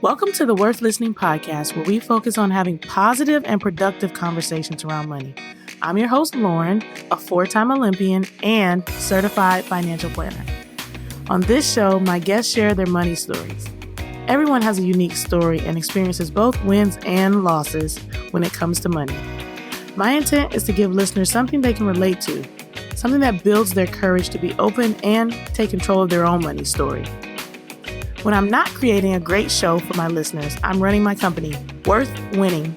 Welcome to the Worth Listening podcast, where we focus on having positive and productive conversations around money. I'm your host, Lauren, a 4-time Olympian and certified financial planner. On this show, my guests share their money stories. Everyone has a unique story and experiences both wins and losses when it comes to money. My intent is to give listeners something they can relate to, something that builds their courage to be open and take control of their own money story. When I'm not creating a great show for my listeners, I'm running my company, Worth Winning,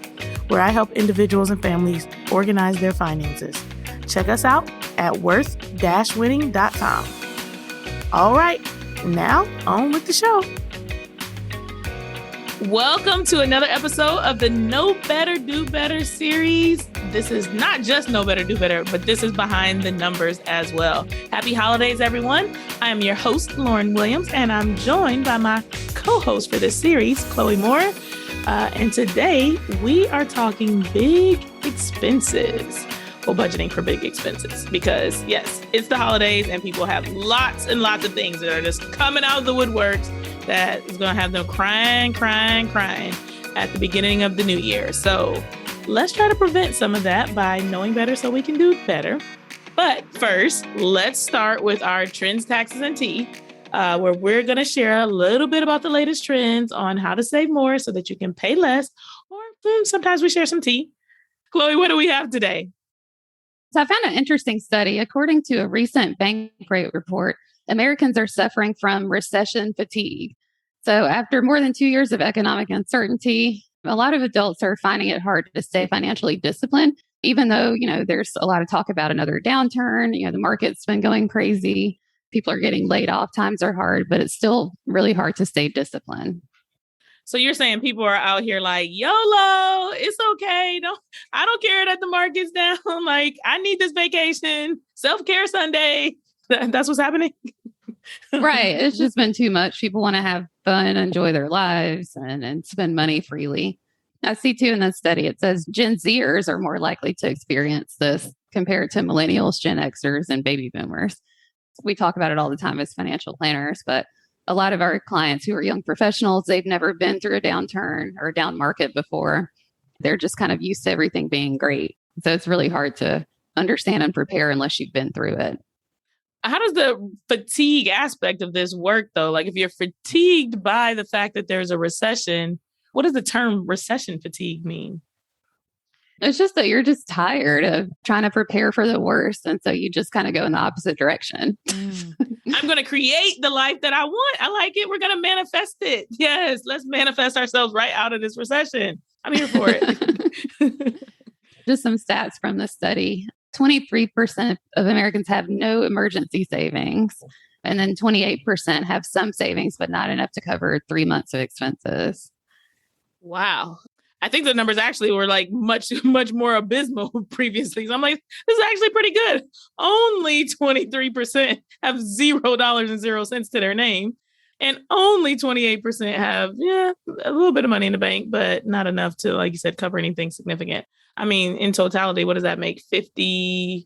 where I help individuals and families organize their finances. Check us out at worth-winning.com. All right, now on with the show. Welcome to another episode of the Know Better, Do Better series. This is not just Know Better, Do Better, but this is behind the numbers as well. Happy holidays, everyone. I am your host, Lauren Williams, and I'm joined by my co-host for this series, Chloe Moore. And today we are talking big expenses. Well, budgeting for big expenses, because yes, it's the holidays and people have lots and lots of things that are just coming out of the woodworks that is going to have them crying at the beginning of the new year. So let's try to prevent some of that by knowing better so we can do better. But first, let's start with our trends, taxes, and tea, where we're going to share a little bit about the latest trends on how to save more so that you can pay less, or sometimes we share some tea. Chloe, what do we have today? So I found an interesting study. According to a recent Bankrate report, Americans are suffering from recession fatigue. So after more than 2 years of economic uncertainty, a lot of adults are finding it hard to stay financially disciplined, even though, there's a lot of talk about another downturn. The market's been going crazy. People are getting laid off. Times are hard, but it's still really hard to stay disciplined. So you're saying people are out here like, YOLO, it's okay. I don't care that the market's down. Like, I need this vacation, self-care Sunday. That's what's happening. Right. It's just been too much. People want to have fun, enjoy their lives, and spend money freely. I see too in that study, it says Gen Zers are more likely to experience this compared to millennials, Gen Xers, and baby boomers. We talk about it all the time as financial planners, but a lot of our clients who are young professionals, they've never been through a downturn or a down market before. They're just kind of used to everything being great. So it's really hard to understand and prepare unless you've been through it. How does the fatigue aspect of this work, though? Like, if you're fatigued by the fact that there's a recession, what does the term recession fatigue mean? It's just that you're just tired of trying to prepare for the worst. And so you just kind of go in the opposite direction. I'm going to create the life that I want. I like it. We're going to manifest it. Yes, let's manifest ourselves right out of this recession. I'm here for it. Just some stats from the study. 23% of Americans have no emergency savings. And then 28% have some savings, but not enough to cover 3 months of expenses. Wow. I think the numbers actually were like much more abysmal previously. So I'm like, this is actually pretty good. Only 23% have $0 to their name. And only 28% have, a little bit of money in the bank, but not enough to, like you said, cover anything significant. I mean, in totality, what does that make? 51%?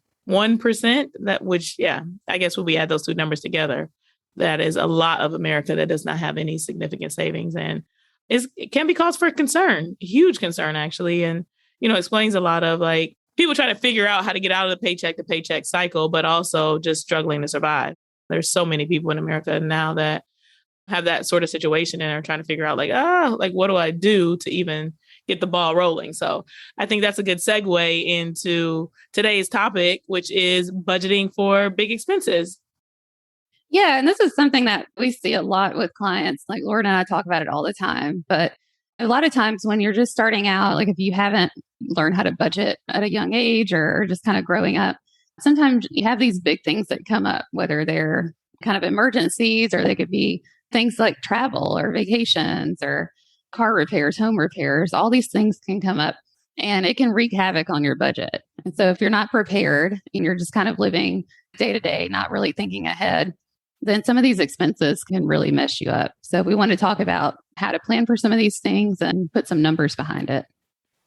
I guess when we add those two numbers together, that is a lot of America that does not have any significant savings. And it can be cause for concern, huge concern, actually. And, explains a lot of like people trying to figure out how to get out of the paycheck to paycheck cycle, but also just struggling to survive. There's so many people in America now that have that sort of situation and are trying to figure out what do I do to even get the ball rolling? So I think that's a good segue into today's topic, which is budgeting for big expenses. Yeah. And this is something that we see a lot with clients. Like Lauryn and I talk about it all the time. But a lot of times when you're just starting out, like if you haven't learned how to budget at a young age or just kind of growing up, sometimes you have these big things that come up, whether they're kind of emergencies or they could be things like travel or vacations or car repairs, home repairs. All these things can come up and it can wreak havoc on your budget. And so if you're not prepared and you're just kind of living day to day, not really thinking ahead, then some of these expenses can really mess you up. So we want to talk about how to plan for some of these things and put some numbers behind it.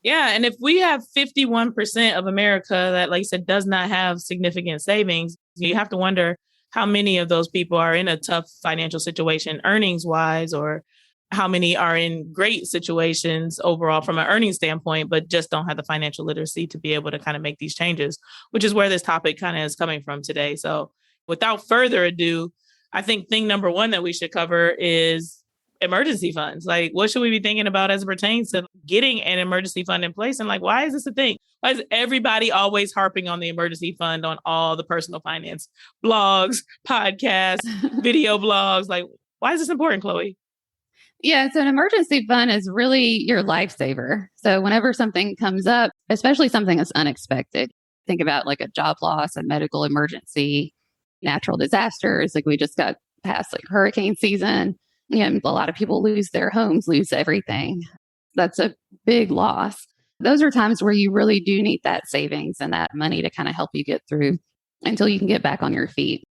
Yeah. And if we have 51% of America that, like I said, does not have significant savings, you have to wonder how many of those people are in a tough financial situation, earnings wise, or how many are in great situations overall from an earning standpoint, but just don't have the financial literacy to be able to kind of make these changes, which is where this topic kind of is coming from today. So without further ado, I think thing number one that we should cover is emergency funds. Like, what should we be thinking about as it pertains to getting an emergency fund in place? And like, why is this a thing? Why is everybody always harping on the emergency fund on all the personal finance blogs, podcasts, video blogs? Like, why is this important, Chloe? Yeah, so an emergency fund is really your lifesaver. So whenever something comes up, especially something that's unexpected, think about like a job loss, a medical emergency, natural disasters. Like we just got past like hurricane season. A lot of people lose their homes, lose everything. That's a big loss. Those are times where you really do need that savings and that money to kind of help you get through until you can get back on your feet.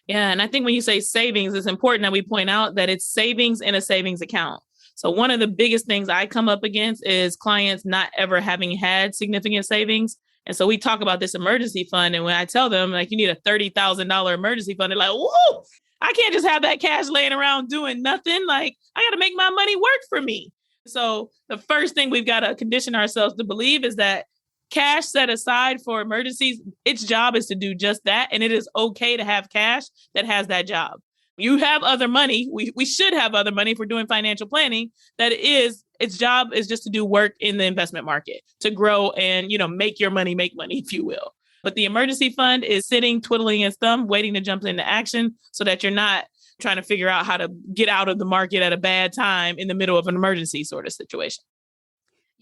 Yeah. And I think when you say savings, it's important that we point out that it's savings in a savings account. So one of the biggest things I come up against is clients not ever having had significant savings. And so we talk about this emergency fund. And when I tell them like you need a $30,000 emergency fund, they're like, whoa, I can't just have that cash laying around doing nothing. Like I got to make my money work for me. So the first thing we've got to condition ourselves to believe is that cash set aside for emergencies, its job is to do just that. And it is okay to have cash that has that job. You have other money. We should have other money if we're doing financial planning. Its job is just to do work in the investment market, to grow and, make your money, make money, if you will. But the emergency fund is sitting, twiddling its thumb, waiting to jump into action so that you're not trying to figure out how to get out of the market at a bad time in the middle of an emergency sort of situation.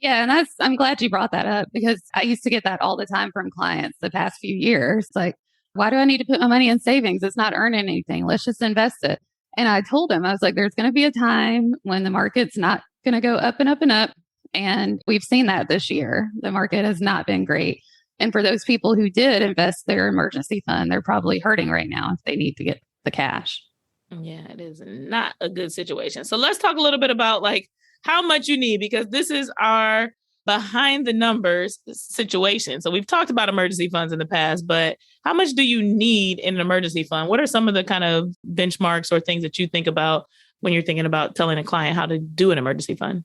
Yeah. And I'm glad you brought that up because I used to get that all the time from clients the past few years. Like, why do I need to put my money in savings? It's not earning anything. Let's just invest it. And I told them, I was like, there's going to be a time when the market's not going to go up and up and up. And we've seen that this year. The market has not been great. And for those people who did invest their emergency fund, they're probably hurting right now if they need to get the cash. Yeah, it is not a good situation. So let's talk a little bit about like how much you need, because this is our behind the numbers situation. So we've talked about emergency funds in the past, but how much do you need in an emergency fund? What are some of the kind of benchmarks or things that you think about when you're thinking about telling a client how to do an emergency fund?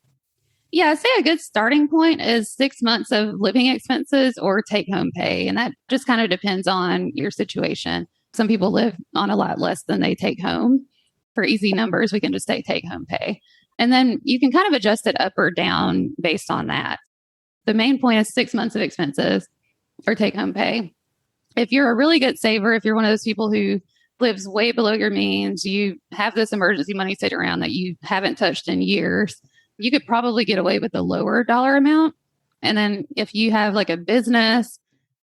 Yeah, I'd say a good starting point is 6 months of living expenses or take home pay. And that just kind of depends on your situation. Some people live on a lot less than they take home. For easy numbers, we can just say take home pay. And then you can kind of adjust it up or down based on that. The main point is 6 months of expenses or take home pay. If you're a really good saver, if you're one of those people who lives way below your means, you have this emergency money sitting around that you haven't touched in years, you could probably get away with a lower dollar amount. And then if you have like a business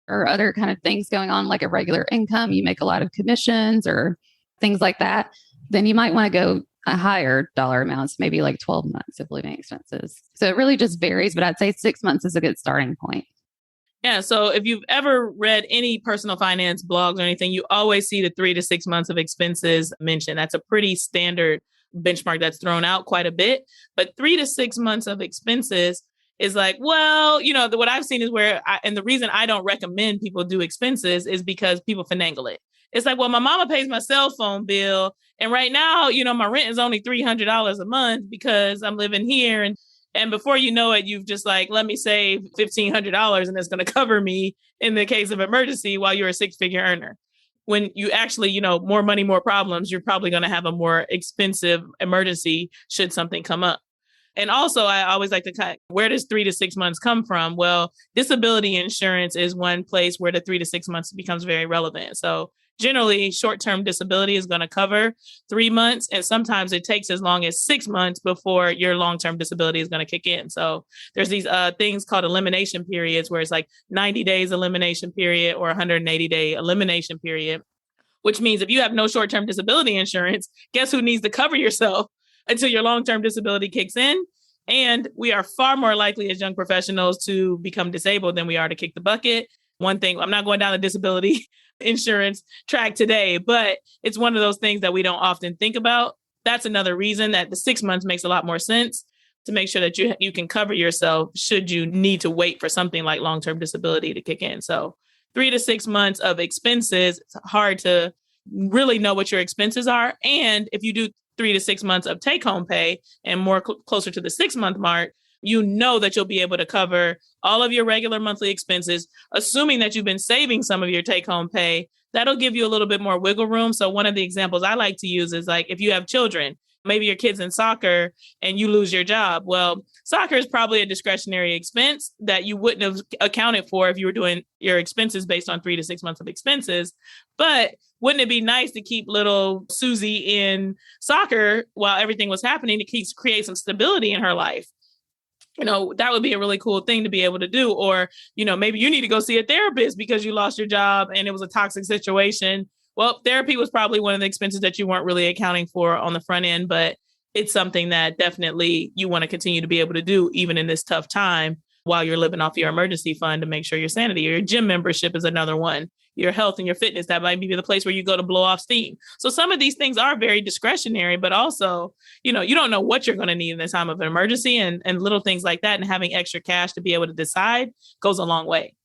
or other kind of things going on, like a regular income, you make a lot of commissions or things like that, then you might want to go a higher dollar amounts, maybe like 12 months of living expenses. So it really just varies, but I'd say 6 months is a good starting point. Yeah. So if you've ever read any personal finance blogs or anything, you always see the 3 to 6 months of expenses mentioned. That's a pretty standard benchmark that's thrown out quite a bit. But 3 to 6 months of expenses is like, well, what I've seen is and the reason I don't recommend people do expenses is because people finagle it. It's like, well, my mama pays my cell phone bill. And right now, my rent is only $300 a month because I'm living here. And before you know it, you've just like, let me save $1,500 and it's going to cover me in the case of emergency while you're a 6-figure earner. When you actually, more money, more problems, you're probably going to have a more expensive emergency should something come up. And also, I always like to where does 3 to 6 months come from? Well, disability insurance is one place where the 3 to 6 months becomes very relevant. So generally, short-term disability is going to cover 3 months. And sometimes it takes as long as 6 months before your long-term disability is going to kick in. So there's these things called elimination periods where it's like 90 days elimination period or 180-day elimination period, which means if you have no short-term disability insurance, guess who needs to cover yourself until your long-term disability kicks in? And we are far more likely as young professionals to become disabled than we are to kick the bucket. One thing, I'm not going down the disability insurance track today, but it's one of those things that we don't often think about. That's another reason that the 6 months makes a lot more sense to make sure that you can cover yourself should you need to wait for something like long-term disability to kick in. So 3 to 6 months of expenses, it's hard to really know what your expenses are. And if you do 3 to 6 months of take home pay and more closer to the 6 month mark, you know that you'll be able to cover all of your regular monthly expenses, assuming that you've been saving some of your take home pay. That'll give you a little bit more wiggle room. So one of the examples I like to use is like, if you have children, maybe your kid's in soccer and you lose your job. Well, soccer is probably a discretionary expense that you wouldn't have accounted for if you were doing your expenses based on 3 to 6 months of expenses. But wouldn't it be nice to keep little Susie in soccer while everything was happening to create some stability in her life? That would be a really cool thing to be able to do. Or, maybe you need to go see a therapist because you lost your job and it was a toxic situation. Well, therapy was probably one of the expenses that you weren't really accounting for on the front end, but it's something that definitely you want to continue to be able to do even in this tough time while you're living off your emergency fund to make sure your sanity. Your gym membership is another one. Your health and your fitness, that might be the place where you go to blow off steam. So some of these things are very discretionary, but also, you don't know what you're going to need in the time of an emergency, and little things like that. And having extra cash to be able to decide goes a long way.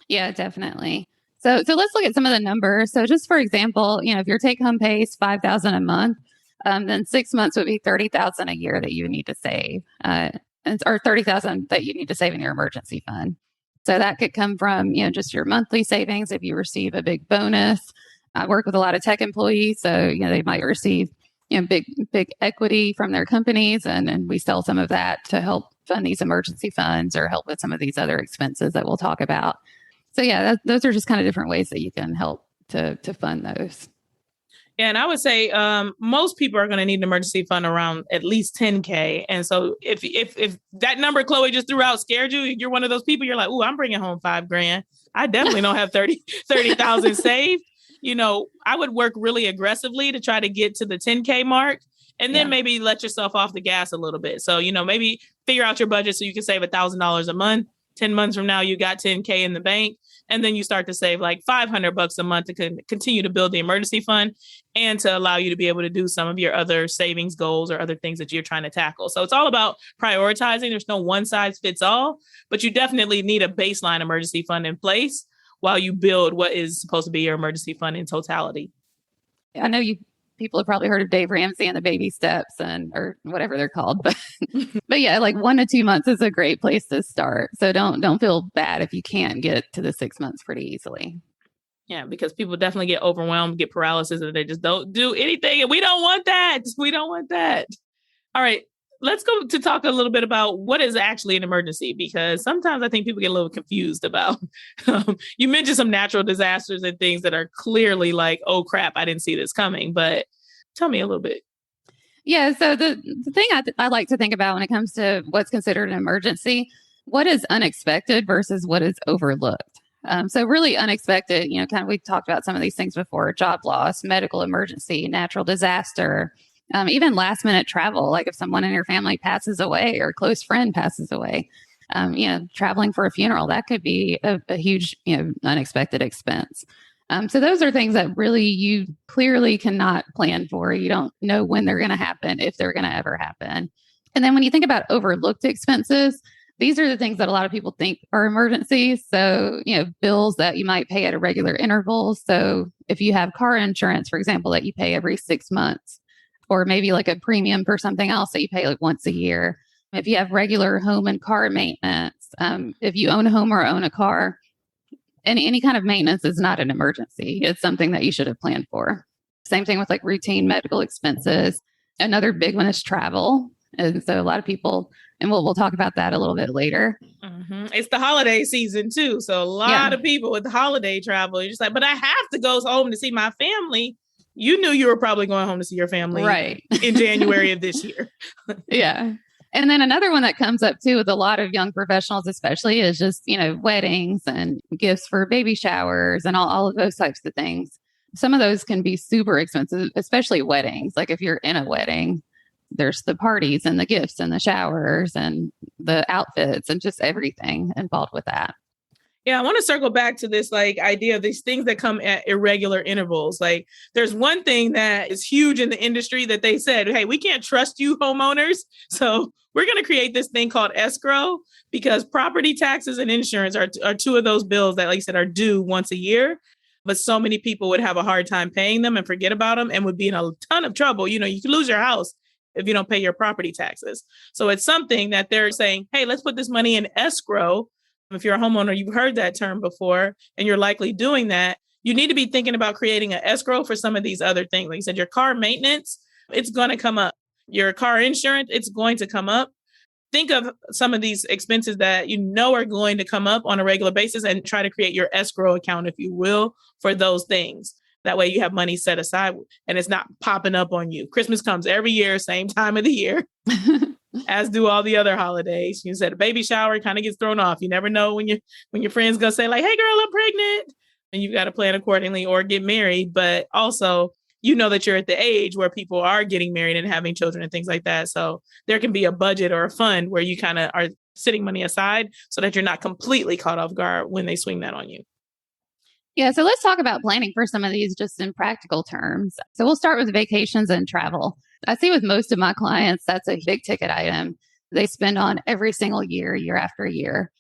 Yeah, definitely. So let's look at some of the numbers. So just for example, if your take home pay is $5,000 a month, then 6 months would be $30,000 a year that you would need to save, or $30,000 that you need to save in your emergency fund. So that could come from, just your monthly savings. If you receive a big bonus, I work with a lot of tech employees. So, they might receive, big equity from their companies. And we sell some of that to help fund these emergency funds or help with some of these other expenses that we'll talk about. So yeah, those are just kind of different ways that you can help to fund those. Yeah, and I would say most people are going to need an emergency fund around at least $10K. And so if that number Chloe just threw out scared you, you're one of those people, you're like, "Ooh, I'm bringing home $5,000. I definitely don't have 30,000 saved." I would work really aggressively to try to get to the 10K mark, and then maybe let yourself off the gas a little bit. So, maybe figure out your budget so you can save $1,000 a month. 10 months from now, you got 10K in the bank. And then you start to save like $500 a month to continue to build the emergency fund and to allow you to be able to do some of your other savings goals or other things that you're trying to tackle. So it's all about prioritizing. There's no one size fits all, but you definitely need a baseline emergency fund in place while you build what is supposed to be your emergency fund in totality. I know people have probably heard of Dave Ramsey and the baby steps or whatever they're called, but yeah, like 1 to 2 months is a great place to start. So don't feel bad if you can't get to the 6 months pretty easily. Yeah, because people definitely get overwhelmed, get paralysis, and they just don't do anything. And we don't want that. We don't want that. All right, let's go to talk a little bit about what is actually an emergency, because sometimes I think people get a little confused about, you mentioned some natural disasters and things that are clearly like, oh crap, I didn't see this coming, but tell me a little bit. Yeah. So the thing I like to think about when it comes to what's considered an emergency, what is unexpected versus what is overlooked. So really unexpected, kind of, we talked about some of these things before: job loss, medical emergency, natural disaster, even last minute travel. Like if someone in your family passes away or a close friend passes away, traveling for a funeral, that could be a huge, unexpected expense. So those are things that really you clearly cannot plan for. You don't know when they're going to happen, if they're going to ever happen. And then when you think about overlooked expenses, these are the things that a lot of people think are emergencies. So, bills that you might pay at a regular interval. So if you have car insurance, for example, that you pay every 6 months, or maybe like a premium for something else that you pay like once a year. If you have regular home and car maintenance, if you own a home or own a car, any kind of maintenance is not an emergency. It's something that you should have planned for. Same thing with like routine medical expenses. Another big one is travel. And so a lot of people, and we'll talk about that a little bit later. Mm-hmm. It's the holiday season too. So a lot of people with the holiday travel, you're just like, but I have to go home to see my family. You knew you were probably going home to see your family right in January of this year. Yeah. And then another one that comes up too with a lot of young professionals, especially, is just, weddings and gifts for baby showers and all of those types of things. Some of those can be super expensive, especially weddings. Like if you're in a wedding, there's the parties and the gifts and the showers and the outfits and just everything involved with that. Yeah, I want to circle back to this idea of these things that come at irregular intervals. Like there's one thing that is huge in the industry that they said, hey, we can't trust you homeowners. So we're going to create this thing called escrow, because property taxes and insurance are two of those bills that, like you said, are due once a year. but so many people would have a hard time paying them and forget about them and would be in a ton of trouble. You know, you could lose your house if you don't pay your property taxes. So it's something that they're saying, hey, let's put this money in escrow. If you're a homeowner, you've heard that term before, and you're likely doing that. You need to be thinking about creating an escrow for some of these other things. Like you said, your car maintenance, it's going to come up. Your car insurance, it's going to come up. Think of some of these expenses that you know are going to come up on a regular basis and try to create your escrow account, if you will, for those things. That way you have money set aside and it's not popping up on you. Christmas comes every year, same time of the year, as do all the other holidays. You said a baby shower kind of gets thrown off. You never know when your friend's going to say like, hey girl, I'm pregnant. And you've got to plan accordingly or get married. But also, you know that you're at the age where people are getting married and having children and things like that. So there can be a budget or a fund where you kind of are setting money aside so that you're not completely caught off guard when they swing that on you. Yeah, so let's talk about planning for some of these just in practical terms. So we'll start with vacations and travel. I see with most of my clients, that's a big ticket item they spend on every single year, year after year.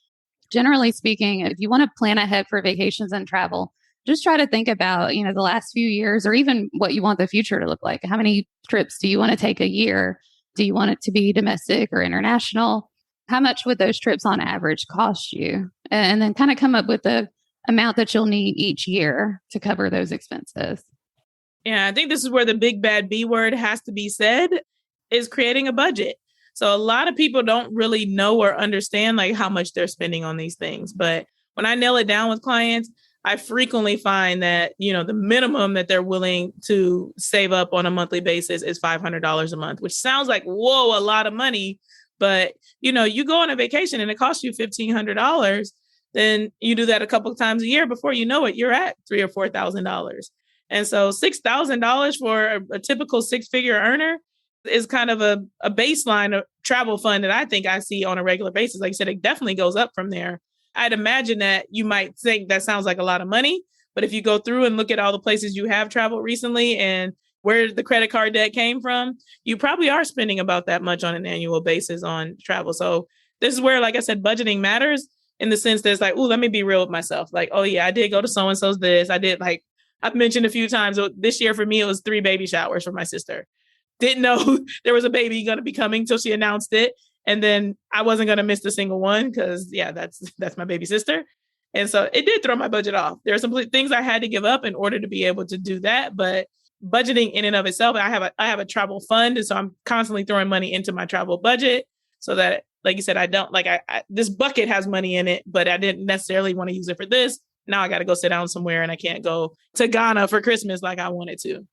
Generally speaking, if you want to plan ahead for vacations and travel, just try to think about, the last few years or even what you want the future to look like. How many trips do you want to take a year? Do you want it to be domestic or international? How much would those trips on average cost you? And then kind of come up with the amount that you'll need each year to cover those expenses. Yeah, I think this is where the big bad B word has to be said, is creating a budget. So a lot of people don't really know or understand like how much they're spending on these things. But when I nail it down with clients, I frequently find that, the minimum that they're willing to save up on a monthly basis is $500 a month, which sounds like, whoa, a lot of money. But, you go on a vacation and it costs you $1,500. Then you do that a couple of times a year. Before you know it, you're at $3,000 or $4,000. And so $6,000 for a typical six-figure earner is kind of a baseline of travel fund that I think I see on a regular basis. Like I said, it definitely goes up from there. I'd imagine that you might think that sounds like a lot of money, but if you go through and look at all the places you have traveled recently and where the credit card debt came from, you probably are spending about that much on an annual basis on travel. So this is where, like I said, budgeting matters in the sense that it's like, oh, let me be real with myself. Like, oh yeah, I did go to so-and-so's this. I did, like I've mentioned a few times, this year for me, it was 3 baby showers for my sister. Didn't know there was a baby going to be coming till she announced it. And then I wasn't going to miss a single one because, yeah, that's my baby sister. And so it did throw my budget off. There are some things I had to give up in order to be able to do that. But budgeting in and of itself, I have a travel fund. And so I'm constantly throwing money into my travel budget so that, like you said, I don't this bucket has money in it, but I didn't necessarily want to use it for this. Now I got to go sit down somewhere and I can't go to Ghana for Christmas like I wanted to.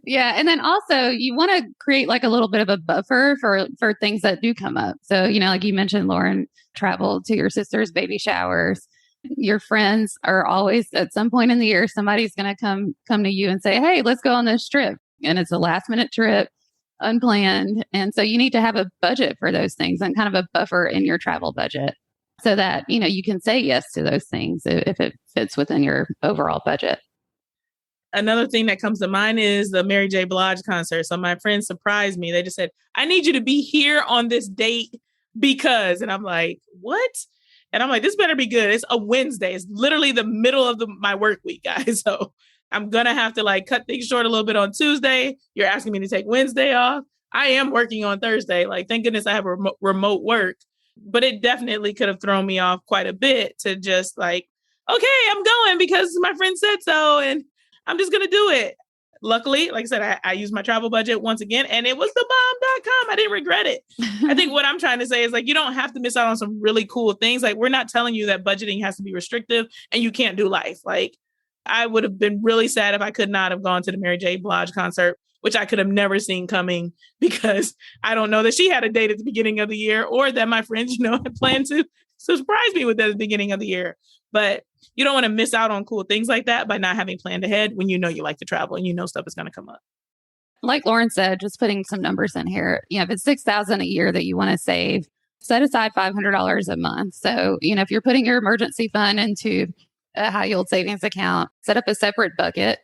Yeah. And then also you want to create like a little bit of a buffer for things that do come up. So, like you mentioned, Lauren, travel to your sister's baby showers. Your friends are always at some point in the year, somebody's going to come to you and say, hey, let's go on this trip. And it's a last minute trip, unplanned. And so you need to have a budget for those things and kind of a buffer in your travel budget so that, you can say yes to those things if it fits within your overall budget. Another thing that comes to mind is the Mary J. Blige concert. So my friends surprised me. They just said, I need you to be here on this date because, and I'm like, what? And I'm like, this better be good. It's a Wednesday. It's literally the middle of my work week, guys. So I'm going to have to cut things short a little bit on Tuesday. You're asking me to take Wednesday off. I am working on Thursday. Thank goodness I have remote work, but it definitely could have thrown me off quite a bit to just okay, I'm going because my friend said so. And I'm just going to do it. Luckily, like I said, I used my travel budget once again, and it was thebomb.com. I didn't regret it. I think what I'm trying to say is you don't have to miss out on some really cool things. We're not telling you that budgeting has to be restrictive and you can't do life. I would have been really sad if I could not have gone to the Mary J. Blige concert, which I could have never seen coming because I don't know that she had a date at the beginning of the year or that my friends, had planned to surprise me with that at the beginning of the year. But you don't want to miss out on cool things like that by not having planned ahead when you like to travel and stuff is going to come up. Like Lauren said, just putting some numbers in here. If it's $6,000 a year that you want to save, set aside $500 a month. So, if you're putting your emergency fund into a high yield savings account, set up a separate bucket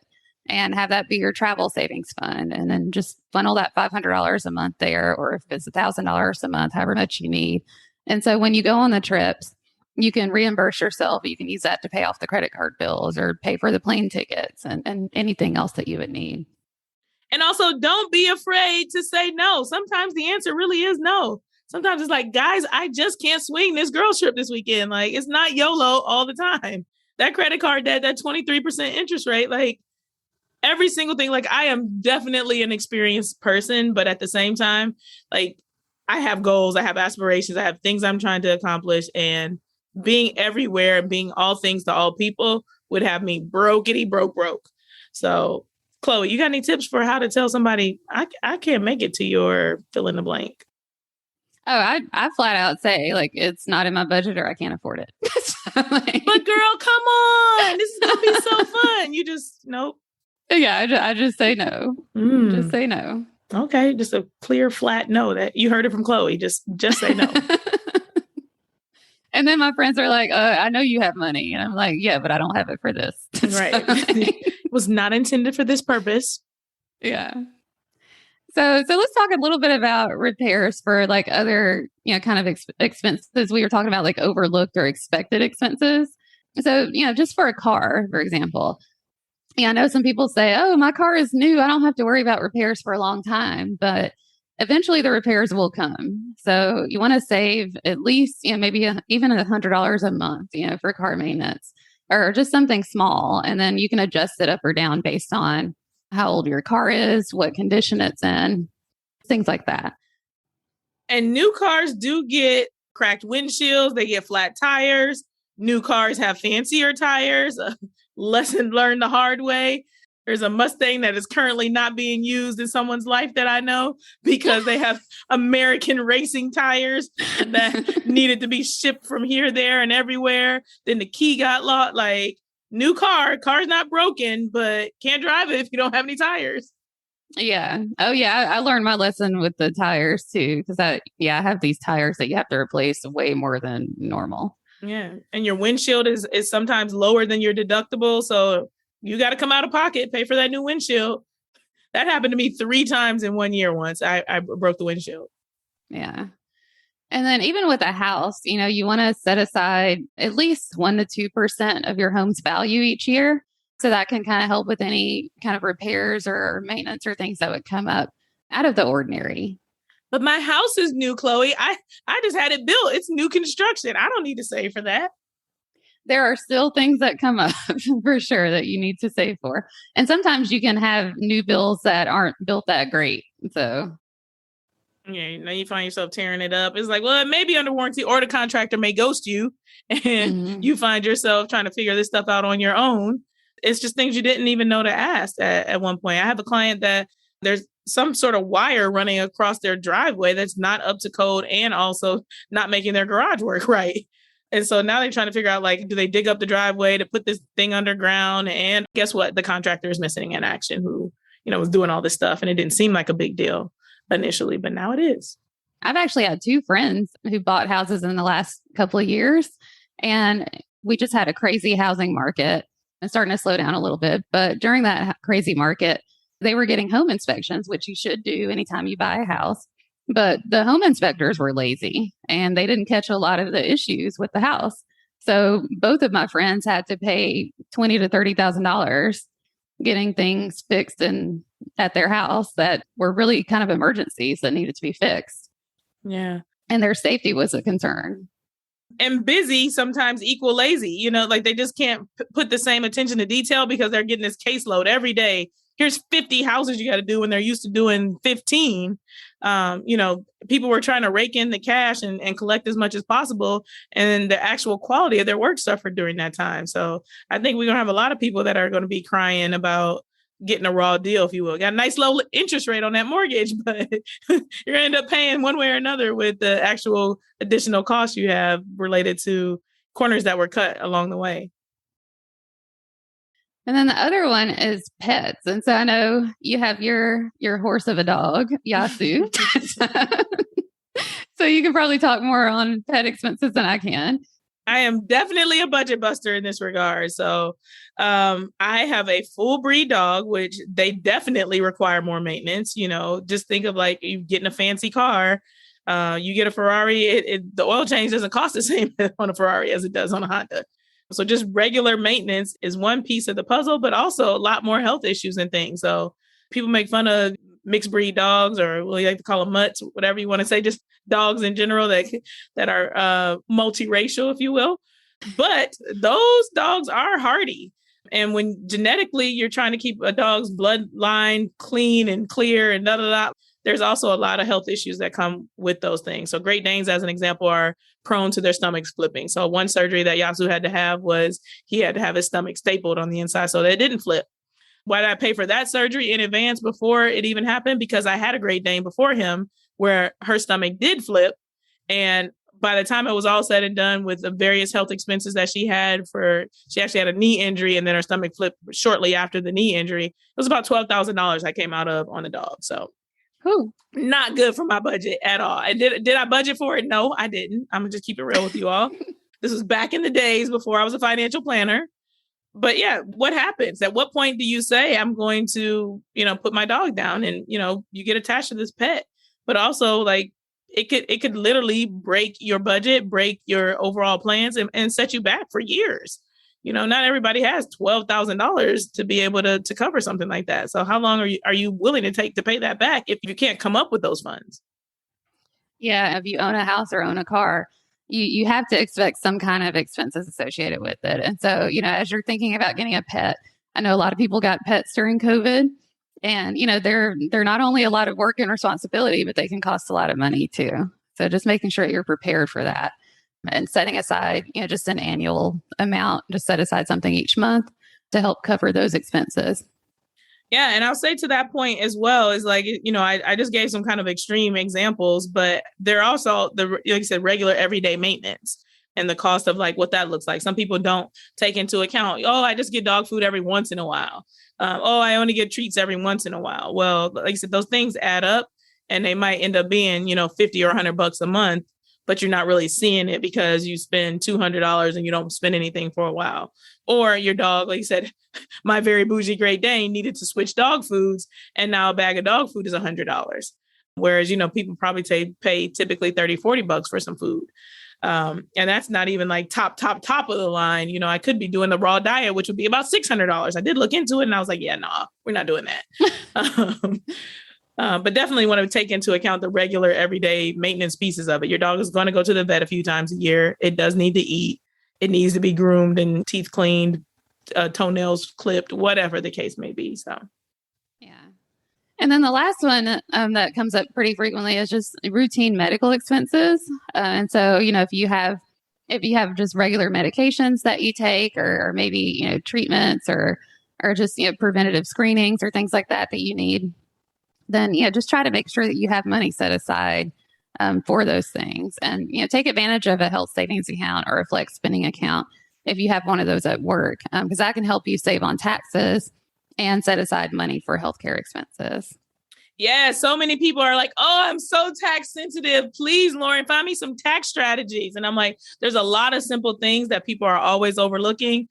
and have that be your travel savings fund. And then just funnel that $500 a month there, or if it's $1,000 a month, however much you need. And so when you go on the trips, you can reimburse yourself. You can use that to pay off the credit card bills or pay for the plane tickets and anything else that you would need. And also, don't be afraid to say no. Sometimes the answer really is no. Sometimes it's like, guys, I just can't swing this girls trip this weekend. Like, it's not YOLO all the time. That credit card debt, that 23% interest rate, like every single thing. Like, I am definitely an experienced person, but at the same time, like, I have goals, I have aspirations, I have things I'm trying to accomplish, and being everywhere and being all things to all people would have me brokety broke. So, Chloe, you got any tips for how to tell somebody I can't make it to your fill in the blank? Oh, I flat out say, like, it's not in my budget or I can't afford it. Like, but girl, come on. This is going to be so fun. You just, nope. Yeah, I just say no. Just say no. Okay, just a clear, flat no. That you heard it from Chloe. Just say no. And then my friends are like, I know you have money. And I'm like, yeah, but I don't have it for this. Right. It was not intended for this purpose. Yeah. So let's talk a little bit about repairs for like other, kind of expenses. We were talking about like overlooked or expected expenses. So, just for a car, for example, I know some people say, oh, my car is new. I don't have to worry about repairs for a long time, but eventually the repairs will come. So you want to save at least, maybe even $100 a month, for car maintenance or just something small. And then you can adjust it up or down based on how old your car is, what condition it's in, things like that. And new cars do get cracked windshields. They get flat tires. New cars have fancier tires. Lesson learned the hard way. There's a Mustang that is currently not being used in someone's life that I know because they have American racing tires that needed to be shipped from here, there, and everywhere. Then the key got lost. Like, new car's not broken, but can't drive it if you don't have any tires. Yeah. Oh, yeah. I learned my lesson with the tires too, because I have these tires that you have to replace way more than normal. Yeah. And your windshield is sometimes lower than your deductible. So you got to come out of pocket, pay for that new windshield. That happened to me 3 times in 1 year once. I broke the windshield. Yeah. And then even with a house, you want to set aside at least 1% to 2% of your home's value each year. So that can kind of help with any kind of repairs or maintenance or things that would come up out of the ordinary. But my house is new, Chloe. I just had it built. It's new construction. I don't need to save for that. There are still things that come up for sure that you need to save for. And sometimes you can have new builds that aren't built that great. So yeah, now you find yourself tearing it up. It's like, well, it may be under warranty or the contractor may ghost you and you find yourself trying to figure this stuff out on your own. It's just things you didn't even know to ask at one point. I have a client that there's some sort of wire running across their driveway that's not up to code and also not making their garage work right. And so now they're trying to figure out, like, do they dig up the driveway to put this thing underground? And guess what? The contractor is missing in action who, was doing all this stuff. And it didn't seem like a big deal initially, but now it is. I've actually had 2 friends who bought houses in the last couple of years. And we just had a crazy housing market. It's starting to slow down a little bit. But during that crazy market, they were getting home inspections, which you should do anytime you buy a house. But the home inspectors were lazy and they didn't catch a lot of the issues with the house. So both of my friends had to pay $20,000 to $30,000 getting things fixed at their house that were really kind of emergencies that needed to be fixed. Yeah. And their safety was a concern. And busy sometimes equal lazy, like they just can't put the same attention to detail because they're getting this caseload every day. Here's 50 houses you got to do when they're used to doing 15. People were trying to rake in the cash and collect as much as possible. And the actual quality of their work suffered during that time. So I think we're going to have a lot of people that are going to be crying about getting a raw deal, if you will. Got a nice low interest rate on that mortgage, but you're going to end up paying one way or another with the actual additional costs you have related to corners that were cut along the way. And then the other one is pets. And so I know you have your horse of a dog, Yasu. So you can probably talk more on pet expenses than I can. I am definitely a budget buster in this regard. So I have a full breed dog, which they definitely require more maintenance. Just think of like you getting a fancy car. You get a Ferrari, the oil change doesn't cost the same on a Ferrari as it does on a Honda. So just regular maintenance is one piece of the puzzle, but also a lot more health issues and things. So people make fun of mixed breed dogs, or we like to call them mutts, whatever you want to say, just dogs in general that are multiracial, if you will. But those dogs are hardy. And when genetically you're trying to keep a dog's bloodline clean and clear and there's also a lot of health issues that come with those things. So Great Danes, as an example, are prone to their stomachs flipping. So one surgery that Yasu had to have was he had to have his stomach stapled on the inside so that it didn't flip. Why did I pay for that surgery in advance before it even happened? Because I had a Great Dane before him where her stomach did flip. And by the time it was all said and done with the various health expenses that she actually had a knee injury and then her stomach flipped shortly after the knee injury. It was about $12,000 I came out of on the dog. So not good for my budget at all. Did I budget for it? No, I didn't. I'm gonna just keep it real with you all. This was back in the days before I was a financial planner. But yeah, what happens? At what point do you say, I'm going to, put my dog down and, you get attached to this pet, but also like it could literally break your budget, break your overall plans and set you back for years. Not everybody has $12,000 to be able to cover something like that. So how long are you willing to take to pay that back if you can't come up with those funds? Yeah. If you own a house or own a car, you have to expect some kind of expenses associated with it. And so, as you're thinking about getting a pet, I know a lot of people got pets during COVID, and, they're not only a lot of work and responsibility, but they can cost a lot of money too. So just making sure you're prepared for that and setting aside, just an annual amount, just set aside something each month to help cover those expenses. Yeah. And I'll say to that point as well is like, I just gave some kind of extreme examples, but they're also like you said, regular everyday maintenance and the cost of like what that looks like. Some people don't take into account, I just get dog food every once in a while. I only get treats every once in a while. Well, like I said, those things add up and they might end up being, $50 or $100 a month, but you're not really seeing it because you spend $200 and you don't spend anything for a while. Or your dog, like you said, my very bougie Great Dane needed to switch dog foods. And now a bag of dog food is $100. Whereas, people probably pay typically $30-$40 for some food. And that's not even like top of the line. I could be doing the raw diet, which would be about $600. I did look into it and I was like, yeah, nah, we're not doing that. But definitely want to take into account the regular everyday maintenance pieces of it. Your dog is going to go to the vet a few times a year. It does need to eat. It needs to be groomed and teeth cleaned, toenails clipped, whatever the case may be. So, yeah. And then the last one that comes up pretty frequently is just routine medical expenses. And so, if you have just regular medications that you take, or maybe, treatments or just, preventative screenings or things like that you need, then, just try to make sure that you have money set aside for those things, and, take advantage of a health savings account or a flex spending account if you have one of those at work, because that can help you save on taxes and set aside money for healthcare expenses. Yeah, so many people are like, I'm so tax sensitive. Please, Lauren, find me some tax strategies. And I'm like, there's a lot of simple things that people are always overlooking.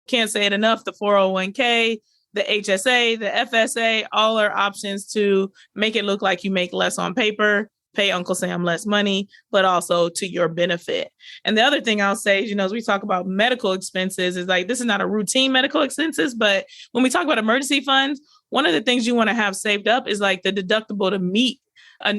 Can't say it enough. The 401k, the HSA, the FSA, all are options to make it look like you make less on paper, pay Uncle Sam less money, but also to your benefit. And the other thing I'll say is, as we talk about medical expenses, is like, this is not a routine medical expenses, but when we talk about emergency funds, one of the things you want to have saved up is like the deductible to meet the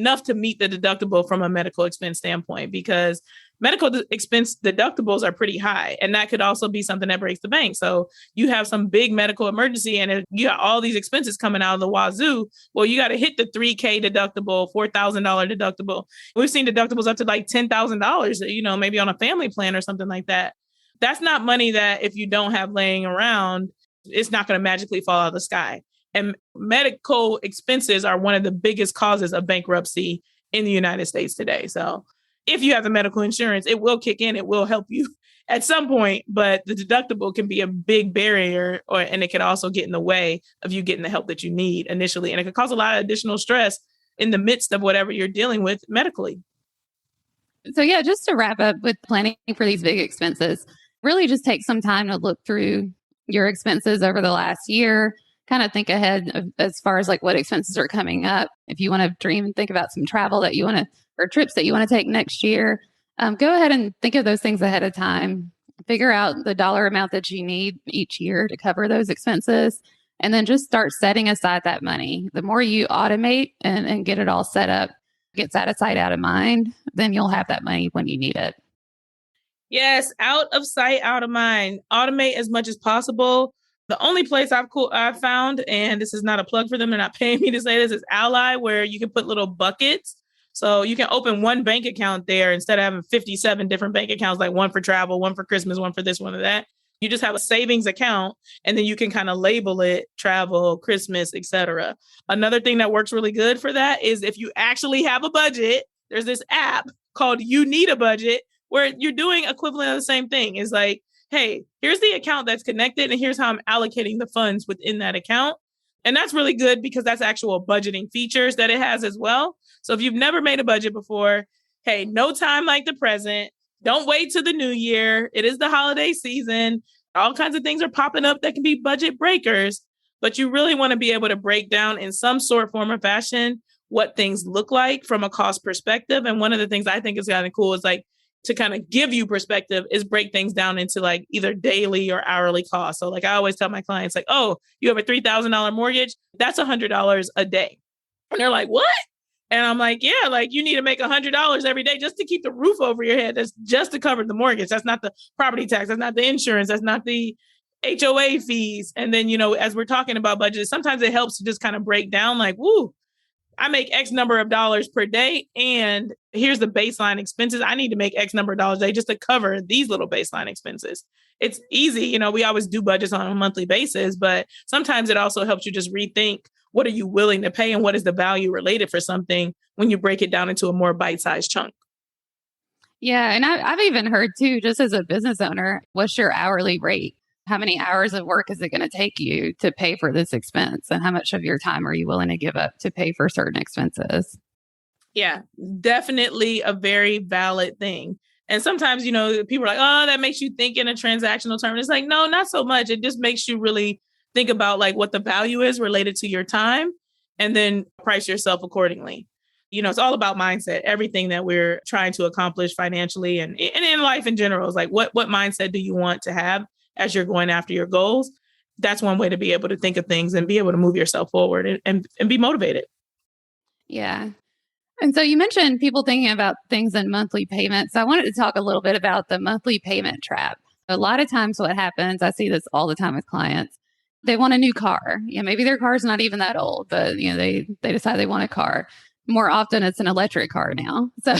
deductible from a medical expense standpoint, because medical expense deductibles are pretty high. And that could also be something that breaks the bank. So you have some big medical emergency and you got all these expenses coming out of the wazoo. Well, you got to hit the $3,000 deductible, $4,000 deductible. We've seen deductibles up to like $10,000, maybe on a family plan or something like that. That's not money that if you don't have laying around, it's not going to magically fall out of the sky. And medical expenses are one of the biggest causes of bankruptcy in the United States today. So if you have the medical insurance, it will kick in. It will help you at some point, but the deductible can be a big barrier, and it can also get in the way of you getting the help that you need initially. And it can cause a lot of additional stress in the midst of whatever you're dealing with medically. So yeah, just to wrap up with planning for these big expenses, really just take some time to look through your expenses over the last year kind of think ahead as far as like what expenses are coming up. If you want to dream and think about some travel that you want to, or trips that you want to take next year, go ahead and think of those things ahead of time. Figure out the dollar amount that you need each year to cover those expenses. And then just start setting aside that money. The more you automate and get it all set up, gets out of sight, out of mind, then you'll have that money when you need it. Yes, out of sight, out of mind. Automate as much as possible. The only place I've found, and this is not a plug for them, they're not paying me to say this, is Ally, where you can put little buckets. So you can open one bank account there instead of having 57 different bank accounts, like one for travel, one for Christmas, one for this, one for that. You just have a savings account, and then you can kind of label it travel, Christmas, etc. Another thing that works really good for that is if you actually have a budget, there's this app called You Need a Budget where you're doing equivalent of the same thing. It's like, hey, here's the account that's connected, and here's how I'm allocating the funds within that account. And that's really good because that's actual budgeting features that it has as well. So if you've never made a budget before, hey, no time like the present. Don't wait till the new year. It is the holiday season. All kinds of things are popping up that can be budget breakers, but you really want to be able to break down in some sort, form, or fashion what things look like from a cost perspective. And one of the things I think is kind of cool is like to kind of give you perspective is break things down into like either daily or hourly costs. So like I always tell my clients like, oh, you have a $3,000 mortgage. That's $100 a day. And they're like, what? And I'm like, yeah, like you need to make $100 every day just to keep the roof over your head. That's just to cover the mortgage. That's not the property tax. That's not the insurance. That's not the HOA fees. And then, as we're talking about budgets, sometimes it helps to just kind of break down like, woo, I make X number of dollars per day. And here's the baseline expenses. I need to make X number of dollars a day just to cover these little baseline expenses. It's easy. We always do budgets on a monthly basis, but sometimes it also helps you just rethink what are you willing to pay and what is the value related for something when you break it down into a more bite-sized chunk. Yeah. And I've even heard too, just as a business owner, what's your hourly rate? How many hours of work is it going to take you to pay for this expense? And how much of your time are you willing to give up to pay for certain expenses? Yeah, definitely a very valid thing. And sometimes, people are like, oh, that makes you think in a transactional term. It's like, no, not so much. It just makes you really think about like what the value is related to your time and then price yourself accordingly. It's all about mindset. Everything that we're trying to accomplish financially and in life in general is like, what mindset do you want to have as you're going after your goals? That's one way to be able to think of things and be able to move yourself forward and be motivated. Yeah. And so you mentioned people thinking about things in monthly payments. I wanted to talk a little bit about the monthly payment trap. A lot of times what happens, I see this all the time with clients, they want a new car. Maybe their car is not even that old, but they decide they want a car. More often it's an electric car now. So,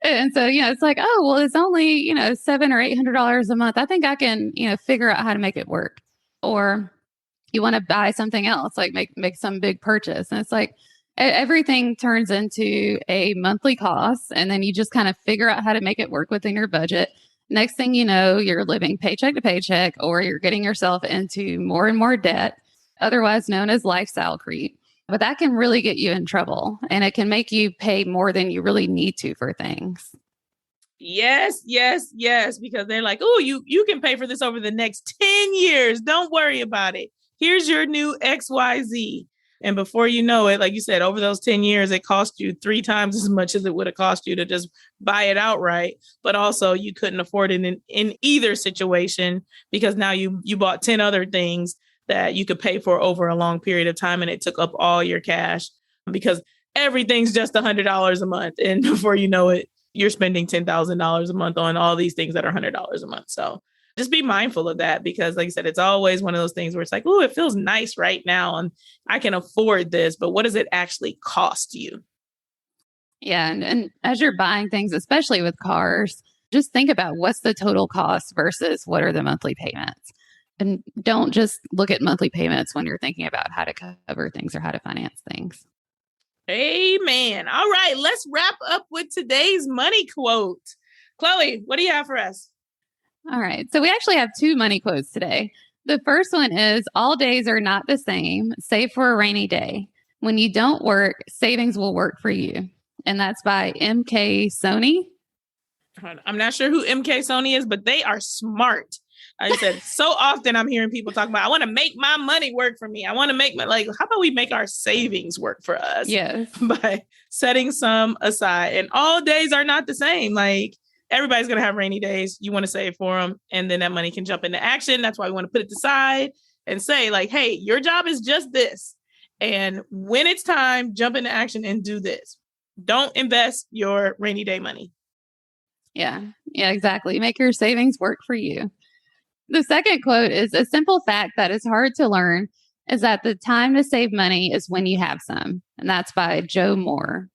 and so, it's like, oh, well, it's only, $700 or $800 a month. I think I can, figure out how to make it work. Or you want to buy something else, like make some big purchase. And it's like, everything turns into a monthly cost. And then you just kind of figure out how to make it work within your budget. Next thing you know, you're living paycheck to paycheck, or you're getting yourself into more and more debt, otherwise known as lifestyle creep. But that can really get you in trouble, and it can make you pay more than you really need to for things. Yes, yes, yes, because they're like, oh, you can pay for this over the next 10 years. Don't worry about it. Here's your new XYZ. And before you know it, like you said, over those 10 years, it cost you 3 times as much as it would have cost you to just buy it outright. But also you couldn't afford it in either situation because now you bought 10 other things that you could pay for over a long period of time. And it took up all your cash because everything's just $100 a month. And before you know it, you're spending $10,000 a month on all these things that are $100 a month. So just be mindful of that because like I said, it's always one of those things where it's like, oh, it feels nice right now and I can afford this, but what does it actually cost you? Yeah. And as you're buying things, especially with cars, just think about what's the total cost versus what are the monthly payments. And don't just look at monthly payments when you're thinking about how to cover things or how to finance things. Amen. All right, let's wrap up with today's money quote. Chloe, what do you have for us? All right. So we actually have 2 money quotes today. The first one is, all days are not the same, save for a rainy day. When you don't work, savings will work for you. And that's by MK Sony. I'm not sure who MK Sony is, but they are smart. I said, so often I'm hearing people talk about, I want to make my money work for me. I want to make how about we make our savings work for us? Yes. By setting some aside. And all days are not the same. Like everybody's going to have rainy days. You want to save for them. And then that money can jump into action. That's why we want to put it aside and say like, hey, your job is just this. And when it's time, jump into action and do this. Don't invest your rainy day money. Yeah, exactly. Make your savings work for you. The second quote is a simple fact that is hard to learn is that the time to save money is when you have some. And that's by Joe Moore.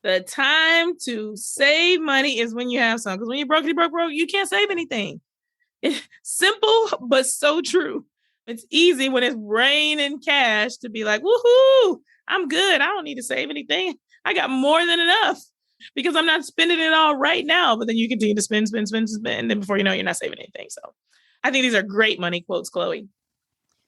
The time to save money is when you have some. Because when you're broke, you can't save anything. It's simple, but so true. It's easy when it's rain and cash to be like, woohoo, I'm good. I don't need to save anything. I got more than enough because I'm not spending it all right now. But then you continue to spend. And then before you know it, you're not saving anything. So I think these are great money quotes, Chloe.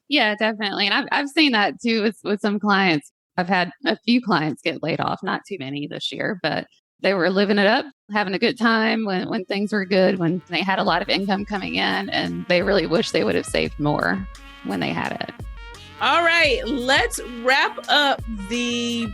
Yeah, definitely. And I've seen that too with some clients. I've had a few clients get laid off, not too many this year, but they were living it up, having a good time when things were good, when they had a lot of income coming in, and they really wish they would have saved more when they had it. All right, let's wrap up the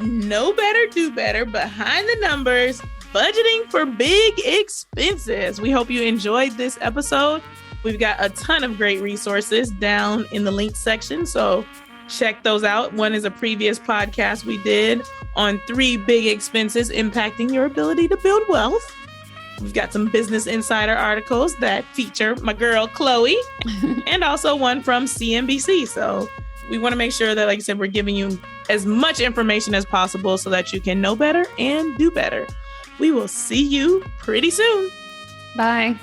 Know Better, Do Better, behind the numbers, budgeting for big expenses. We hope you enjoyed this episode. We've got a ton of great resources down in the link section, so check those out. One is a previous podcast we did on 3 big expenses impacting your ability to build wealth. We've got some Business Insider articles that feature my girl, Chloe, and also one from CNBC. So we want to make sure that, like I said, we're giving you as much information as possible so that you can know better and do better. We will see you pretty soon. Bye.